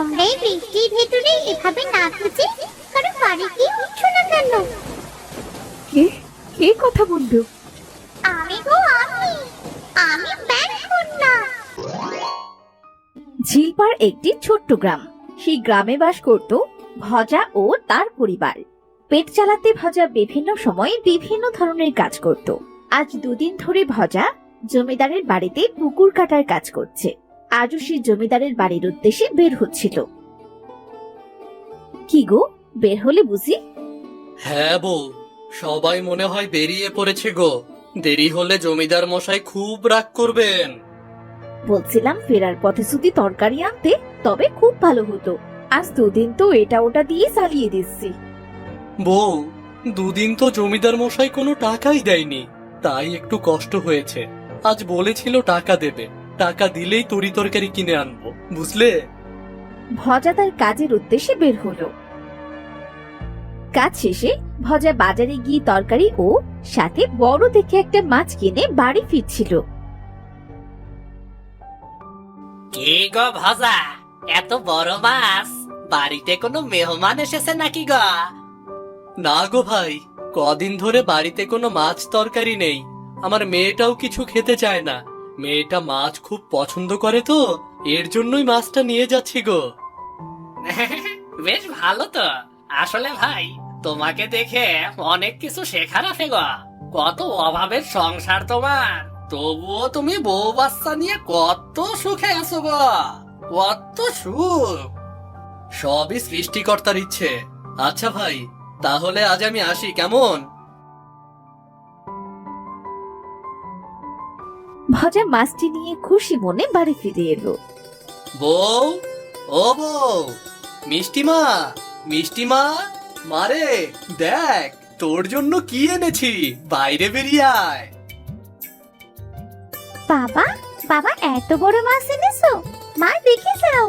তোমরা এই বৃষ্টির ভেতরে এভাবে না খুঁজে কারো বাড়িতে উঠছো না কেন? কে কে কথা বললো? আমি গো আমি ব্যাগ না। ঝিলপাড় একটি ছোট্ট গ্রাম। সেই গ্রামে বাস করত ভজা ও তার পরিবার। পেট চালাতে ভজা বিভিন্ন সময়ে বিভিন্ন ধরনের কাজ করত। আজ দুদিন ধরে ভজা জমিদারের বাড়িতে পুকুর কাটার কাজ করছে। আজও সে জমিদারের বাড়ির উদ্দেশ্যে বের হচ্ছিল। কি গো, বের হলে বুঝি? হ্যাঁ বউ, সবাই মনে হয় বেরিয়ে পড়েছে গো। দেরি হলে জমিদার মশাই খুব রাগ করবেন। বলছিলাম ফেরার পথে যদি তরকারি আনতে তবে খুব ভালো হতো। আজ দুদিন তো এটা ওটা দিয়ে চালিয়ে দিচ্ছি। বউ, দুদিন তো জমিদার মশাই কোনো টাকাই দেয়নি, তাই একটু কষ্ট হয়েছে। আজ বলেছিল টাকা দেবে, টাকা দিলেই তরি তরকারি কিনে আনবো, বুঝলে? ভজা তার কাজের উদ্দেশ্যে বের হলো। কাজ শেষে ভজা বাজারে গিয়ে তরকারি ও সাথে বড় দেখে একটা মাছ কিনে বাড়ি ফিরছিল। কি গো ভজা, এত বড় মাছ? বাড়িতে কোনো মেহমান এসেছে নাকি গো? না গো ভাই, কদিন ধরে বাড়িতে কোনো মাছ তরকারি নেই। আমার মেয়েটাও কিছু খেতে চায় না। মেয়েটা মাছ খুব পছন্দ করে তো, এর জন্যই মাছটা নিয়ে যাচ্ছি গো। বেশ ভালো তো। আসলে ভাই, তোমাকে দেখে অনেক কিছু শেখার আছে গো। কত অভাবের সংসার তোমার, তবুও তুমি বউ বাচ্চা নিয়ে কত সুখে আছো গো। কত সুখ। সবই সৃষ্টিকর্তার ইচ্ছে। আচ্ছা ভাই, তাহলে আজ আমি আসি, কেমন? ভজা মাছটি নিয়ে খুশি মনে বাড়ি ফিরে এলো। বউ, ও বউ, মিষ্টিমা, মিষ্টিমা, মারে দেখ তোর জন্য কি এনেছি, বাইরে বেরিয়ে আয়। বাবা বাবা এত বড় মাছ এনেছো? মা দেখে যাও,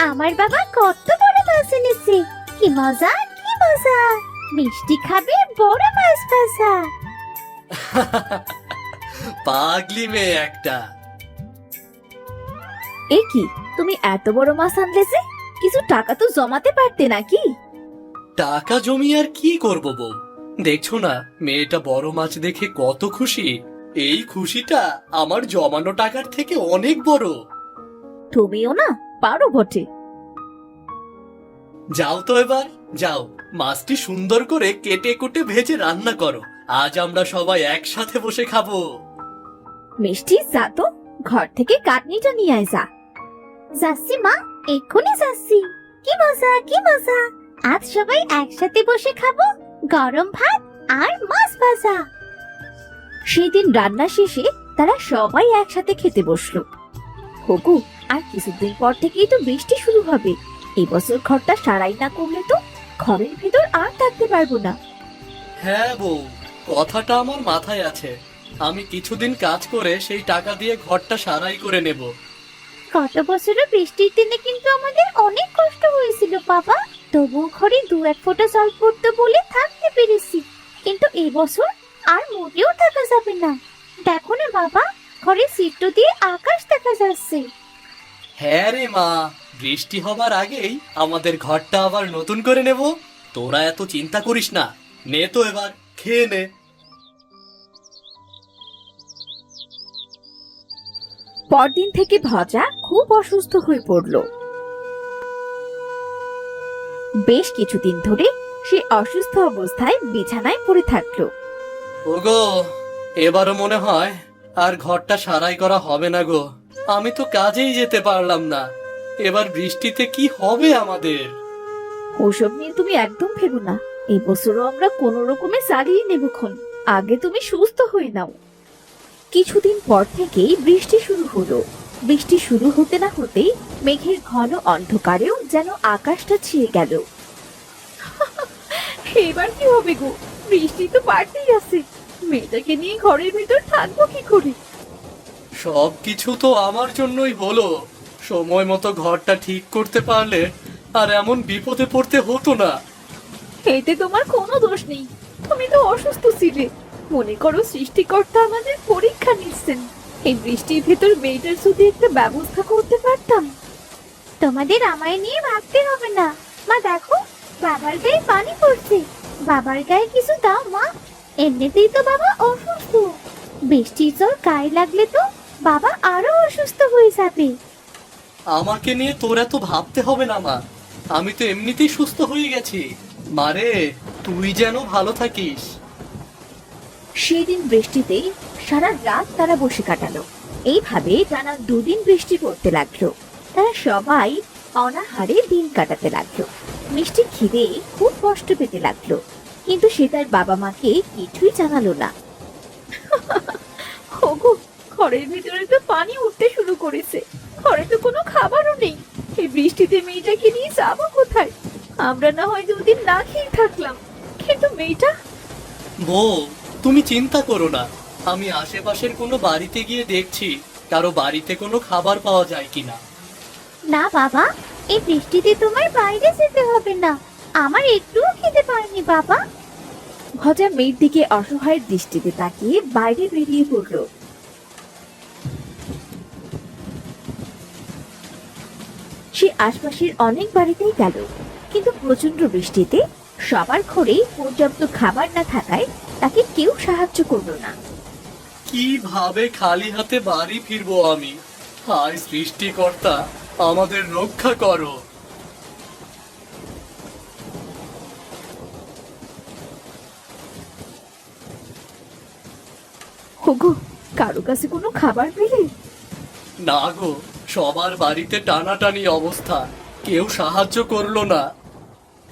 আমার বাবা কত বড় মাছ এনেছে। কি মজা কি মজা, মিষ্টি খাবে বড় মাছ ভাজা। পাগলি মেয়ে একটা। এ কি, তুমি এত বড় মাছ আনলে যে? কিছু টাকা তো জমাতে পারতে নাকি? টাকা জমি আর কি করব বউ, দেখছো না মেয়েটা বড় মাছ দেখে কত খুশি। এই খুশিটা আমার জমানো টাকার থেকে অনেক বড়। তুমিও না পারো বটে। যাও তো এবার, যাও মাছটি সুন্দর করে কেটে কুটে ভেজে রান্না করো। আজ আমরা সবাই একসাথে বসে খাবো। মিষ্টি, যা তো, ঘর থেকে কাটনিটা নিয়ে আয় যা। যাচ্ছি মা, এক্ষুনি যাচ্ছি। কি মজা কি মজা, আজ সবাই একসাথে বসে খাবো গরম ভাত আর মাছ ভাজা। সেদিন রান্না শেষে তারা সবাই একসাথে খেতে বসলো। হগু, আর কিছুদিন পর থেকেই তো বৃষ্টি শুরু হবে। এই বছর ঘরটা সারাই না করলে তো ঘরের ভিতর আর থাকতে পারবো না। হ্যাঁ বউ, কথাটা আমার মাথায় আছে। আমি কিছুদিন কাজ করে সেই টাকা দিয়ে ঘরটা সারাই করে নেব। গত বছরও বৃষ্টির দিনে কিন্তু আমাদের অনেক কষ্ট হয়েছিল বাবা, তবুও ঘরে দু এক ফোঁটা জল পড়তো বলে থাকতে পেরেছি। কিন্তু এই বছর আর মোটেও থাকা যাবে না। দেখো না বাবা, ঘরে ছিদ্র দিয়ে আকাশ দেখা যাচ্ছে। হ্যাঁ রে মা, বৃষ্টি হবার আগেই আমাদের ঘরটা আবার নতুন করে নেব। তোরা এত চিন্তা করিস না, নে তো এবার খেয়ে নে। পরদিন থেকে ভজা খুব অসুস্থ হয়ে পড়ল। বেশ কিছুদিন ধরে সে অসুস্থ অবস্থায় বিছানায় পড়ে থাকলো। ওগো, এবারও মনে হয় আর ঘরটা সারাই করা হবে না গো। আমি তো কাজেই যেতে পারলাম না। এবার বৃষ্টিতে কি হবে আমাদের? ওসব নিয়ে তুমি একদম ভেবো না। এই বছরও আমরা কোনো রকমে চালিয়ে নেবক্ষণ। আগে তুমি সুস্থ হয়ে নাও। কিছুদিন পর থেকেই বৃষ্টি শুরু হলো। বৃষ্টি শুরু হতে না হতেই মেঘের ঘন অন্ধকারেও যেন আকাশটা ছেয়ে গেল। এবার কি হবে গো? বৃষ্টি তো বাড়তেই আছে। মেয়েটাকে নিয়ে ঘরের ভিতর থাকবো কি করে? সবকিছু তো আমার জন্যই হলো। সময় মতো ঘরটা ঠিক করতে পারলে আর এমন বিপদে পড়তে হতো না। এতে তোমার কোনো দোষ নেই। তুমি তো অসুস্থ ছিলে। মনে করো সৃষ্টিকর্তা আমাদের পরীক্ষা নিচ্ছেন। এই বৃষ্টির ভেতর মেয়েটার যদি একটা ব্যবস্থা করতে পারতাম। তোমাদের আমায় নিয়ে ভাবতে হবে না। মা দেখো, বাবার গায়ে পানি পড়ছে। বাবার গায়ে কিছু দাও মা, এমনিতেই তো বাবা অসুস্থ। বৃষ্টির জল গায়ে লাগলে তো বাবা আরো অসুস্থ হয়ে যাবে। আমাকে নিয়ে তোর এত ভাবতে হবে না মা, আমি তো এমনিতেই সুস্থ হয়ে গেছি। মারে, তুই যেন ভালো থাকিস। সেদিন বৃষ্টিতে সারা রাত তারা বসে কাটালো। এইভাবে টানা 2 দিন বৃষ্টি পড়তে লাগলো। তারা সবাই অনাহারে দিন কাটাতে লাগলো। মিষ্টি খিদে খুব কষ্ট পেতে লাগলো, কিন্তু সে তার বাবা মাকে কিছুই জানালো না। ওগো, ঘরের ভিতরে তো পানি উঠতে শুরু করেছে, ঘরে তো কোনো খাবারও নেই। এই বৃষ্টিতে মেয়েটাকে নিয়ে যাবো কোথায়? আমরা না হয় 2 দিন না খেয়ে থাকলাম, কিন্তু মেয়েটা। বউ, তুমি চিন্তা করো না, আমি আশেপাশের কোনো বাড়িতে গিয়ে দেখছি কারো বাড়িতে কোনো খাবার পাওয়া যায় কিনা। না বাবা, এই বৃষ্টিতে তোমায় বাইরে যেতে হবে না। আমার একটুও খেতে পারিনি বাবা। ভজা মেয়ের দিকে অসহায়ের দৃষ্টিতে তাকিয়ে বাইরে বেরিয়ে পড়ল। সে আশপাশের অনেক বাড়িতেই গেল, কিন্তু প্রচন্ড বৃষ্টিতে সবার ঘরে পর্যাপ্ত খাবার না থাকায় তাকে কেউ সাহায্য করলো না। কিভাবে খালি হাতে বাড়ি ফিরবো আমি? হায় সৃষ্টিকর্তা, আমাদের রক্ষা করো। ওগো, কারো কাছে কোনো খাবার পেলে? না গো, সবার বাড়িতে টানাটানি অবস্থা, কেউ সাহায্য করলো না।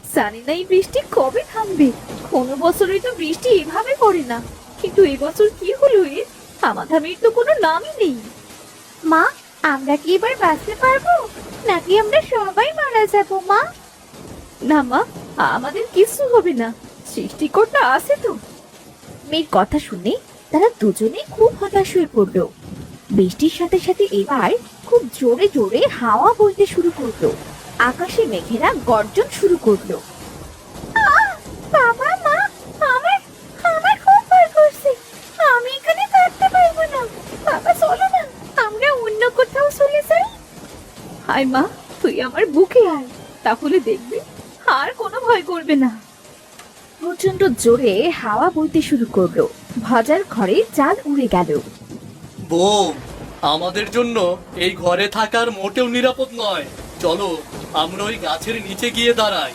জানি না এই বৃষ্টি কবে থামবে। কোনো বছরই তো বৃষ্টি এভাবে পড়ে না, কিন্তু এবছর কি হলো এর? থামাথামির তো কোনো নামই নেই। মা, আমরা কি এবার বাঁচতে পারবো, নাকি আমরা সবাই মারা যাবো মা? না মা, আমাদের কিছু হবে না, সৃষ্টিকর্তা আছে তো। মেয়ের কথা শুনে তারা দুজনে খুব হতাশ হয়ে পড়লো। বৃষ্টির সাথে সাথে এবার খুব জোরে জোরে হাওয়া বইতে শুরু করলো। আকাশে মেঘেরা গর্জন শুরু করলো। বাবা মা, আমার আমার খুব ভয় করছে। আমি এখানে থাকতে পারবো না। বাবা চলো না, আমরা অন্য কোথাও চলে যাই। হায় মা, তুই আমার বুকে আয়, তাহলে দেখবি আর কোনো ভয় করবে না। প্রচন্ড জোরে হাওয়া বইতে শুরু করলো। ভজার ঘরে চাল উড়ে গেল। বউ, আমাদের জন্য এই ঘরে থাকার মোটেও নিরাপদ নয়। চলো, আমরা ওই গাছের নিচে গিয়ে দাঁড়াই।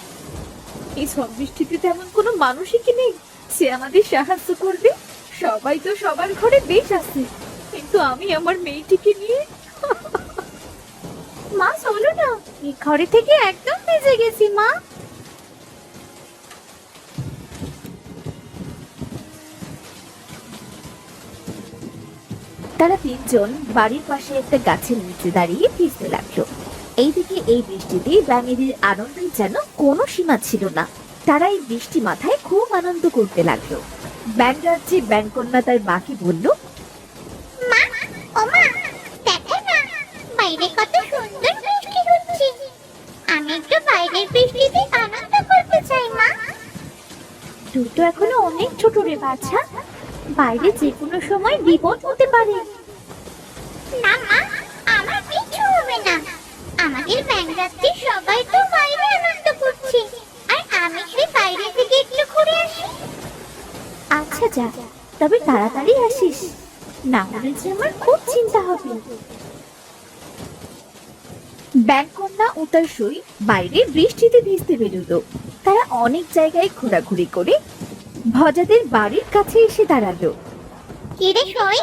এই ঝড় বৃষ্টিতে তেমন কোনো মানুষই কি নেই সে আমাদের সাহায্য করবে? সবাই তো সবার ঘরে বেশ আছে, কিন্তু আমি আমার মেয়েটিকে নিয়ে। মা চলো না, এই ঘরে থেকে একদম ভিজে গেছি মা। তারা 3 জন বাড়ির পাশে একটা গাছের নিচে দাঁড়িয়ে ভিজতে লাগলো। এইদিকে এই বৃষ্টিতে ব্যাঙেদের আনন্দের যেন কোনো সীমা ছিল না। তারা এই বৃষ্টি মাথায় খুব আনন্দ করতে লাগলো। ব্যাঙ রাজ্যে ব্যাঙকন্যা তার মাকে বলল, মা, ও মা, দেখো না, বাইরে কত সুন্দর বৃষ্টি হচ্ছে। আমি একটু বাইরের বৃষ্টিতে আনন্দ করতে চাই মা। তুই তো এখনো অনেক ছোট রে বাচ্চা, বাইরে যে কোনো সময় বিপদ হতে পারে। না মা, আমার কিছু হবে না। আমাদের ব্যাংরাত্রি সবাই তো বাইরে আনন্দ করছে, আর আমি সেই বাইরে থেকে একটু ঘুরে আসি। আচ্ছা যা, তবে তাড়াতাড়ি আসিস, না হলে যে আমার খুব চিন্তা হবে। ব্যাঙকন্যা ও তার সই বাইরে বৃষ্টিতে ভিজতে বেরোলো। তারা অনেক জায়গায় ঘোরাঘুরি করে ভজাদের বাড়ির কাছে এসে দাঁড়ালো। কিরে সই,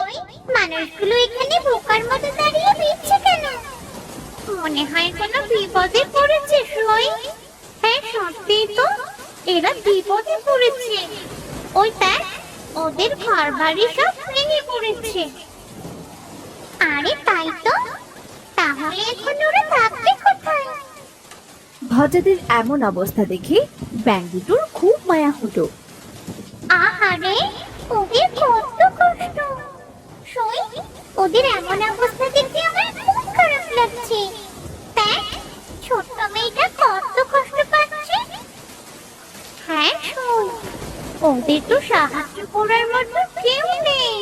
মানুষগুলো এখানে বোকার মতো দাঁড়িয়ে ভিজছে কেন? মনে হয় কোনো বিপদে পড়েছে সই। হ্যাঁ সত্যি তো, এরা বিপদে পড়েছে। ওই দেখ, ওদের ঘর বাড়ি সব ভেঙে পড়েছে। আরে তাই তো, তাহলে এখন ওরা থাকবে কোথায়? ভজাদের এমন অবস্থা দেখে ব্যাঙ দুটোর খুব মায়া হলো। আহারে, ওদের কত কষ্ট। সই, ওদের এমন অবস্থা দেখে আমার খুব খারাপ লাগছে। দেখ, ছোট্ট মেয়েটা কত কষ্ট পাচ্ছে। হ্যাঁ সই, ওদের তো সাহায্য করার মতো কেউ নেই।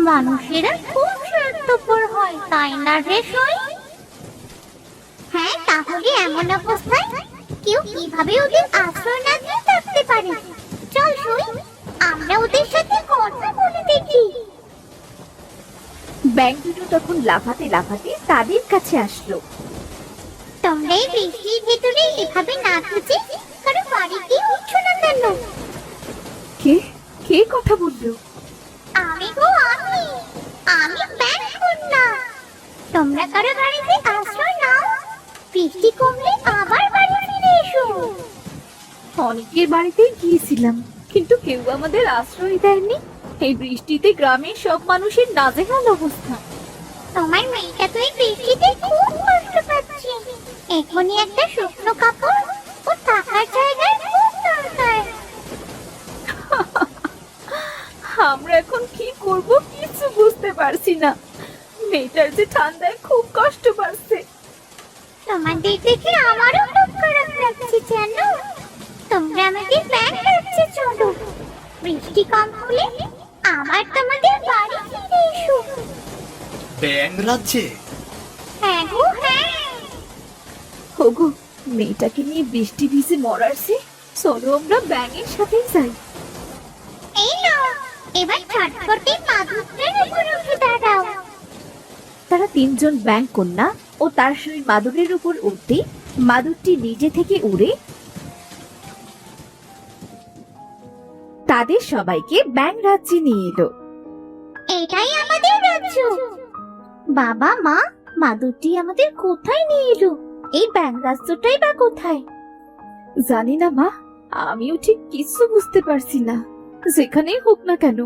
মানুষেরা খুব স্বার্থপর হয়, তাই না রে সই? হ্যাঁ আগে এমন অবস্থায় কেউ কিভাবে ওদের আশ্রয় না দিয়ে থাকতে পারে? চল শুই, আমরা ওদের সাথে কথা বলে দেখি। ব্যাঙ দুটো তখন লাফাতে লাফাতে তাদের কাছে আসলো। তোমরা এই বৃষ্টির ভেতরে এভাবে না খুঁজে কারো বাড়িতে উঠছো না কেন? কে কে কথা বললো? আমি গো আমি ব্যাংকন্যা। তোমরা কারো বাড়িতে আশ্রয় নাও, বৃষ্টি কমলে আবার বাড়ি ফিরে এসো। অনেকের বাড়িতে গিয়েছিলাম, কিন্তু কেউ আমাদের আশ্রয় দেয়নি। এই বৃষ্টিতে গ্রামের সব মানুষের নাজেহাল অবস্থা। তোমার মেয়েটা তো এই বৃষ্টিতে খুব কষ্ট পাচ্ছে। এখনই একটা শুকনো কাপড় ও থাকার জায়গায় খুব দরকার। আমরা এখন কি করব কিছু বুঝতে পারছি না। মেয়েটার যে ঠান্ডায় খুব কষ্ট পাচ্ছে। তোমাদের দেখে আমারও খুব খারাপ লাগছে জানো। তোমরা আমাদের ব্যাগ রাখছে, চলো বৃষ্টি কম হলে আবার তোমাদের বাড়ি ফিরে এসো। ব্যাং রাজ্যে? হ্যাঁ গো হ্যাঁ। ওগো, মেয়েটাকে নিয়ে বৃষ্টি ভিজে মরারছে, চলো আমরা ব্যাঙের সাথেই যাই। এই নাও, এবার ছটফটে মাদুরটার উপর উঠে দাঁড়াও। তারা তিনজন ব্যাঙ কন্যা ও তার শরীর মাদুরের উপর উঠতে মাদুরটি নিজে থেকে উড়ে তাদের সবাইকে ব্যাঙ রাজ্যে নিয়ে এলো। এটাই আমাদের রাজ্য। বাবা মা, মাদুরটি আমাদের কোথায় নিয়ে এলো? এই ব্যাঙ রাজ্যটাই বা কোথায়? জানি না মা, আমিও ঠিক কিছু বুঝতে পারছি না। যেখানেই হোক না কেন,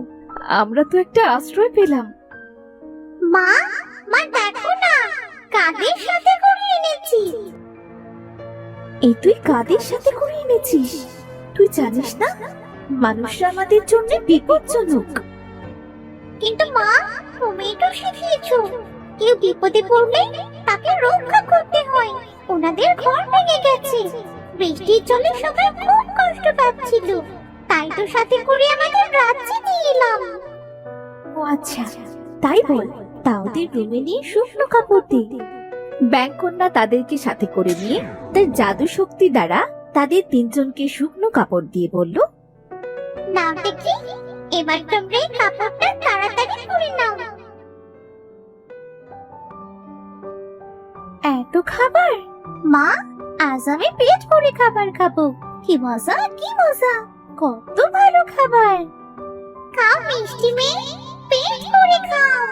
আমরা তো একটা আশ্রয় পেলাম। মা, মা দেখো না, কাদের সাথে করে এনেছি। এই তুই কাদের সাথে করে এনেছিস? তুই জানিস না মানুষরা আমাদের জন্য বিপজ্জনক। কিন্তু মা, তুমি তো শিখিয়েছো কেউ বিপদে পড়লে তাকে রক্ষা করতে হয়। ওনাদের ঘর ভেঙে গেছে, বৃষ্টির জলে সবাই খুব কষ্ট পাচ্ছিল, তাই তো সাথে করে আমাদের রাজ্যে নিয়ে এলাম। ও আচ্ছা, তাই বল। তা ওদের রুমে নিয়ে শুকনো কাপড় দে। ব্যাঙ কন্যা তাদেরকে সাথে করে নিয়ে তার জাদু শক্তি দ্বারা তাদের তিনজনকে শুকনো কাপড় দিয়ে বলল, নাও দেখি, এবার তোমরা এই কাপড়টা তাড়াতাড়ি পরে নাও। এত খাবার? মা, আজ আমি পেট ভরে খাবার খাবো। কি মজা, কি মজা, কত ভালো খাবার। খাও মিষ্টি মেয়ে, পেট ভরে খাও।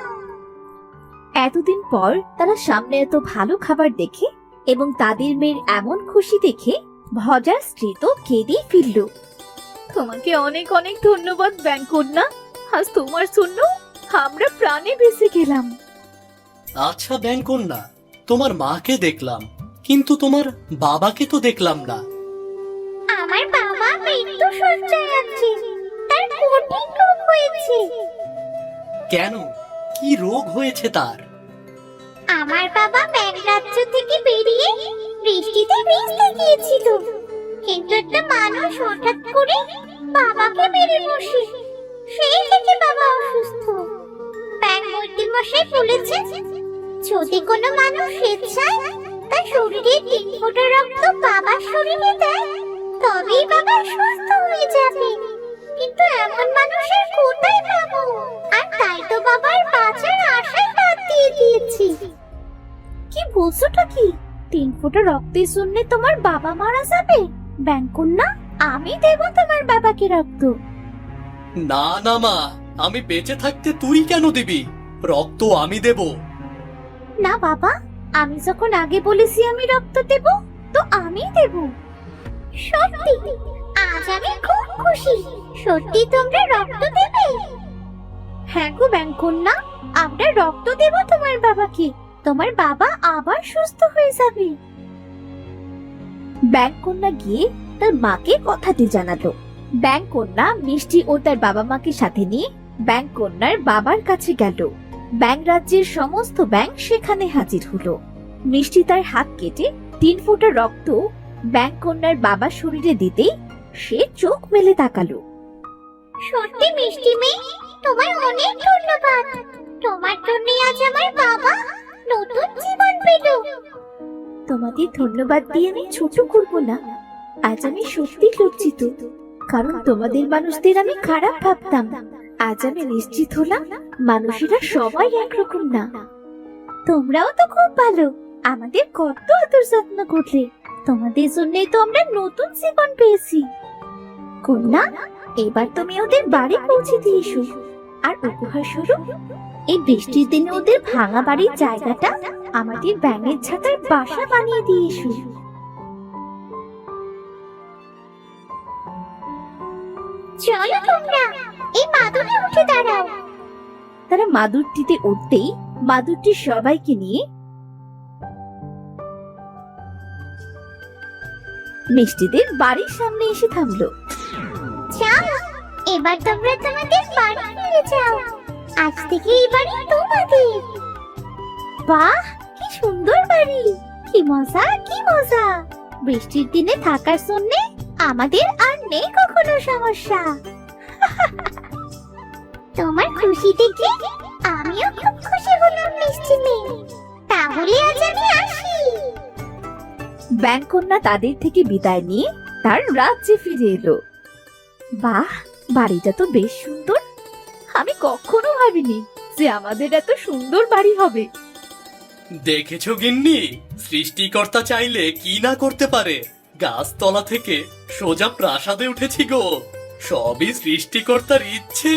এতদিন পর তারা সামনে এত ভালো খাবার দেখে এবং তাদের মেয়ের এমন খুশি দেখে ভজার স্ত্রী তো কেঁদেই ফিরল। তোমাকে অনেক অনেক ধন্যবাদ ব্যাঙ কন্যা, আজ তোমার জন্য আমরা প্রাণে বেঁচে গেলাম। আচ্ছা ব্যাং কন্যা, তোমার মাকে দেখলাম, কিন্তু তোমার বাবাকে তো দেখলাম না। আমার বাবা মৃত্যু শয্যায় আছে, তার কঠিন রোগ হয়েছে। কেন? কি রোগ হয়েছে তার? আমার বাবা ব্যাঙ রাজ্য থেকে বেরিয়ে বৃষ্টিতে ভিজতে গিয়েছিল, কিন্তু একটা মানুষ হঠাৎ করে বাবাকে মেরে বসে। সেই থেকে বাবা অসুস্থ। ব্যাঙ মূর্তি মশাই বলেছে যদি কোনো মানুষ স্বেচ্ছায় তার শরীরে 3 ফোঁটা রক্ত বাবার শরীরে দেয় তবেই বাবা সুস্থ হয়ে যাবে। কিন্তু এমন মানুষের কোথায় পাবো? আর তাই তো বাবার বাঁচার আশায় বাদ দিয়ে দিয়েছি। কি বলছোটা কি? 3 ফোঁটা রক্তের জন্য তোমার বাবা মারা যাবে? ব্যাঙ কন্যা, আমি দেব তোমার বাবাকে রক্ত। না না মা, আমি বেঁচে থাকতে তুই কেন দিবি? রক্ত আমি দেব। না বাবা, আমি যখন আগে বলেছি আমি রক্ত দেব, তো আমি দেব। সত্যি, আজ আমি খুব খুশি। সত্যি তোমরা রক্ত দেবে? হ্যাঁ গো ব্যাঙ কন্যা, আমরা রক্ত দেব তোমার বাবাকে। তোমার বাবা আবার সুস্থ হয়ে যাবে। ব্যাঙ কন্যা গিয়ে তার মাকে কথাটি জানালো। ব্যাঙ কন্যা মিষ্টি ও তার বাবা মাকে সাথে নিয়ে ব্যাঙ কন্যার বাবার কাছে গেল। ব্যাঙ রাজ্যের সমস্ত ব্যাঙ সেখানে হাজির হলো। মিষ্টি তার হাত কেটে 3 ফোঁটা রক্ত ব্যাঙ কন্যার বাবার শরীরে দিতেই সে চোখ মেলে তাকালো। সত্যি মিষ্টি মেয়ে, তোমার অনেক ধন্যবাদ। তোমার জন্য আজ আমার বাবা নতুন জীবন পেল। তোমাদের ধন্যবাদ দিয়ে আমি ছোট করব না। আজ আমি সত্যি লজ্জিত, কারণ তোমাদের মানুষদের আমি খারাপ ভাবতাম। আজ আমি নিশ্চিত হলাম মানুষেরা সবাই একরকম না। তোমরাও তো খুব ভালো, আমাদের কত আদর যত্ন করলে। তোমাদের জন্যই তো আমরা নতুন জীবন পেয়েছি। কন্যা, এবার তুমি ওদের বাড়ি পৌঁছে দিয়ে এসো। আর উপহার স্বরূপ এই বৃষ্টির দিনে ওদের ভাঙা বাড়ির জায়গাটা আমাদের ব্যাঙের ছাতার বাসা বানিয়ে দিয়ে এসো। চলো তোমরা এই মাদুরে উঠে দাঁড়াও। তারা মাদুরটিতে উঠতেই মাদুরটি সবাইকে নিয়ে মিষ্টিদের বাড়ির সামনে এসে থামলো। যাও, এবার তোমরা তোমাদের বাড়ি ফিরে যাও। আজ থেকে এই বাড়ি তোমাদের। বাহ, কি সুন্দর বাড়ি! কি মজা, কি মজা! বৃষ্টির দিনে থাকার জন্য আমাদের আর নেই কখনো সমস্যা। তোমার খুশি দেখে আমিও খুব খুশি হলাম মিষ্টি মেয়ে। তাহলে আজ আমি আসি। ব্যাংকন্যা তাদের থেকে বিদায় নিয়ে তার রাজ্যে ফিরে এলো। বাহ, বাড়িটা তো বেশ সুন্দর। আমি কখনো ভাবিনি যে আমাদের এত সুন্দর বাড়ি হবে। দেখেছো গিন্নি, সৃষ্টিকর্তা চাইলে কি না করতে পারে। গাছতলা থেকে সোজা প্রাসাদে উঠেছি গো। সবই সৃষ্টিকর্তার ইচ্ছে।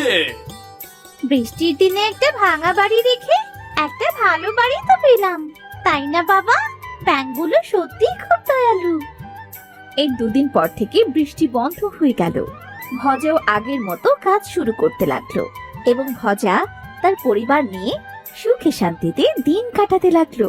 বৃষ্টির দিনে একটা ভাঙা বাড়ি রেখে একটা ভালো বাড়ি তো পেলাম, তাই না বাবা? ব্যাঙগুলো সত্যিই খুব দয়ালু। এর দুদিন পর থেকে বৃষ্টি বন্ধ হয়ে গেল। ভজাও আগের মতো কাজ শুরু করতে লাগলো এবং ভজা তার পরিবার নিয়ে সুখে শান্তিতে দিন কাটাতে লাগলো।